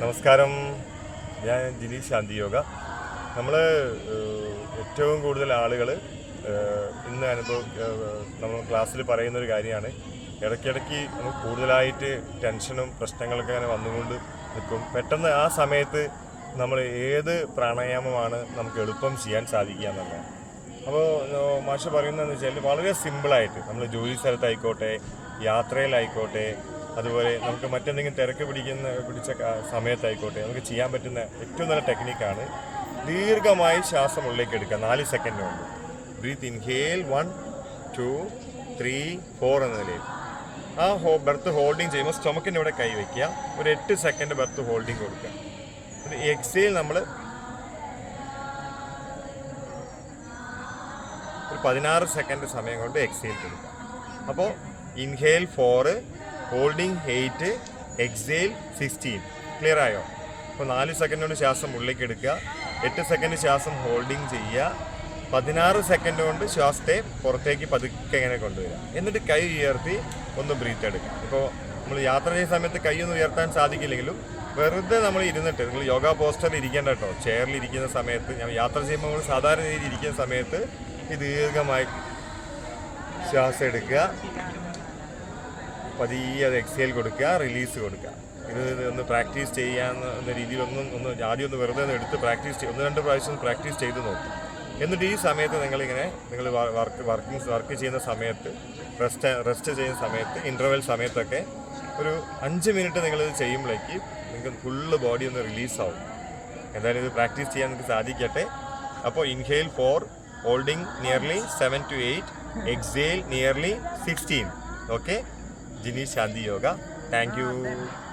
നമസ്കാരം, ഞാൻ ജിനീഷ് ശാന്തി യോഗ. നമ്മൾ ഏറ്റവും കൂടുതൽ ആളുകൾ ഇന്ന് നമ്മൾ ക്ലാസ്സിൽ പറയുന്നൊരു കാര്യമാണ്. ഇടയ്ക്കിടയ്ക്ക് നമുക്ക് കൂടുതലായിട്ട് ടെൻഷനും പ്രശ്നങ്ങളൊക്കെ അങ്ങനെ വന്നുകൊണ്ട് നിൽക്കും. പെട്ടെന്ന് ആ സമയത്ത് നമ്മൾ ഏത് പ്രാണായാമമാണ് നമുക്ക് എളുപ്പം ചെയ്യാൻ സാധിക്കുക എന്നുള്ളത്. അപ്പോൾ മാഷ് പറയുന്നതെന്ന് വെച്ചാൽ വളരെ സിമ്പിളായിട്ട് നമ്മൾ ജോലി സ്ഥലത്തായിക്കോട്ടെ, യാത്രയിലായിക്കോട്ടെ, അതുപോലെ നമുക്ക് മറ്റെന്തെങ്കിലും തിരക്ക് പിടിച്ച സമയത്തായിക്കോട്ടെ നമുക്ക് ചെയ്യാൻ പറ്റുന്ന ഏറ്റവും നല്ല ടെക്നിക്കാണ് ദീർഘമായി ശ്വാസം ഉള്ളിലേക്ക് എടുക്കുക. 4 സെക്കൻഡ് കൊണ്ട് ബ്രീത്ത് ഇൻഹേൽ 1 2 3 4 എന്ന നിലയിൽ ആ ബെർത്ത് ഹോൾഡിങ് ചെയ്യുമ്പോൾ സ്റ്റൊമക്കിൻ്റെ ഇവിടെ കൈ വയ്ക്കുക. ഒരു 8 സെക്കൻഡ് ബെർത്ത് ഹോൾഡിങ് കൊടുക്കുക. ഒരു എക്സേൽ നമ്മൾ ഒരു 16 സെക്കൻഡ് സമയം കൊണ്ട് എക്സേൽ കൊടുക്കുക. അപ്പോൾ ഇൻഹേൽ 4, ഹോൾഡിങ് 8, എക്സേൽ 16. ക്ലിയർ ആയോ? അപ്പോൾ 4 സെക്കൻഡ് കൊണ്ട് ശ്വാസം ഉള്ളിലേക്ക് എടുക്കുക, 8 സെക്കൻഡ് ശ്വാസം ഹോൾഡിങ് ചെയ്യുക, 16 സെക്കൻഡ് കൊണ്ട് ശ്വാസത്തെ പുറത്തേക്ക് പതുക്കെ ഇങ്ങനെ കൊണ്ടുവരിക. എന്നിട്ട് കൈ ഉയർത്തി ഒന്ന് ബ്രീത്ത് എടുക്കുക. ഇപ്പോൾ നമ്മൾ യാത്ര ചെയ്യുന്ന സമയത്ത് കൈ ഒന്നും ഉയർത്താൻ സാധിക്കില്ലെങ്കിലും വെറുതെ നമ്മൾ ഇരുന്നിട്ട്, നിങ്ങൾ യോഗ പോസ്റ്ററിൽ ഇരിക്കേണ്ട കേട്ടോ, ചെയറിൽ ഇരിക്കുന്ന സമയത്ത്, ഞാൻ യാത്ര ചെയ്യുമ്പോൾ നമ്മൾ സാധാരണ രീതിയിൽ ഇരിക്കുന്ന സമയത്ത് ഈ ദീർഘമായി ശ്വാസം എടുക്കുക, പതിയെ അത് എക്സേൽ കൊടുക്കുക, റിലീസ് കൊടുക്കുക. ഇത് ഒന്ന് പ്രാക്ടീസ് ചെയ്യാവുന്ന രീതിയിൽ ആദ്യം ഒന്ന് വെറുതെ ഒന്ന് എടുത്ത് പ്രാക്ടീസ് ചെയ്ത് 1-2 പ്രാവശ്യം പ്രാക്ടീസ് ചെയ്ത് നോക്കും. എന്നിട്ട് ഈ സമയത്ത് നിങ്ങൾ വർക്ക് ചെയ്യുന്ന സമയത്ത്, റെസ്റ്റ് ചെയ്യുന്ന സമയത്ത്, ഇൻ്റർവെൽ സമയത്തൊക്കെ ഒരു 5 മിനിറ്റ് നിങ്ങളിത് ചെയ്യുമ്പോഴേക്ക് നിങ്ങൾക്ക് ഫുള്ള് ബോഡി ഒന്ന് റിലീസാവും. എന്തായാലും ഇത് പ്രാക്ടീസ് ചെയ്യാൻ നിങ്ങൾക്ക് സാധിക്കട്ടെ. അപ്പോൾ inhale 4, holding nearly 7 to 8, exhale nearly 16. Okay, Jineesh Shanti Yoga. Thank U.